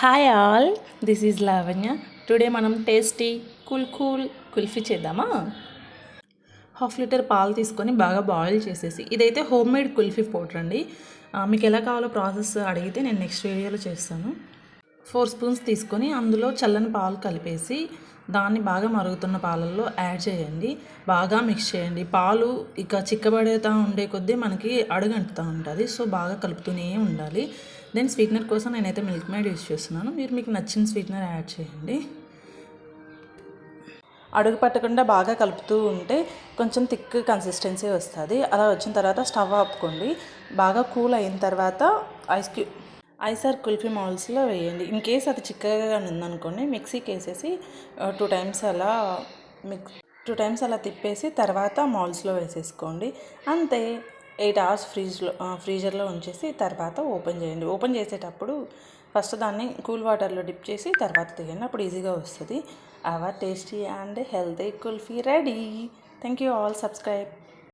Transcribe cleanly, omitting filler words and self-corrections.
Hi all, this is Lavanya. Today మనం tasty cool kulfi చేద్దామా? 1/2 litre పాలు తీసుకొని బాగా బాయిల్ చేసేసి, ఇదైతే హోమ్ మేడ్ కుల్ఫీ పౌడర్ అండి. మీకు ఎలా కావాలో ప్రాసెస్ అడిగితే నేను నెక్స్ట్ వీడియోలో చేస్తాను. 4 స్పూన్స్ తీసుకొని అందులో చల్లని పాలు కలిపేసి దాన్ని బాగా మరుగుతున్న పాలల్లో యాడ్ చేయండి. బాగా మిక్స్ చేయండి. పాలు ఇక చిక్కబడేతా ఉండే కొద్దీ మనకి అడుగంటుతూ ఉంటుంది. సో బాగా కలుపుతూనే ఉండాలి. దెన్ స్వీట్నర్ కోసం నేనైతే మిల్క్ మేడ్ యూస్ చేస్తున్నాను. మీరు మీకు నచ్చిన స్వీట్నర్ యాడ్ చేయండి. అడుగు పట్టకుండా బాగా కలుపుతూ ఉంటే కొంచెం థిక్ కన్సిస్టెన్సీ వస్తుంది. అలా వచ్చిన తర్వాత స్టవ్ ఆపుకోండి. బాగా కూల్ అయిన తర్వాత ఐసర్ కుల్ఫీ మౌల్స్లో వేయండి. ఇన్ కేస్ అది చిక్కగా ఉందనుకోండి, మిక్సీకి వేసేసి 2 టైమ్స్ అలా తిప్పేసి తర్వాత మౌల్స్లో వేసేసుకోండి. అంతే. 8 అవర్స్ ఫ్రీజర్లో ఉంచేసి తర్వాత ఓపెన్ చేయండి. ఓపెన్ చేసేటప్పుడు ఫస్ట్ దాన్ని కూల్ వాటర్లో డిప్ చేసి తర్వాత తీయండి. అప్పుడు ఈజీగా వస్తుంది. Our tasty and healthy kulfi ready. Thank you all. Subscribe.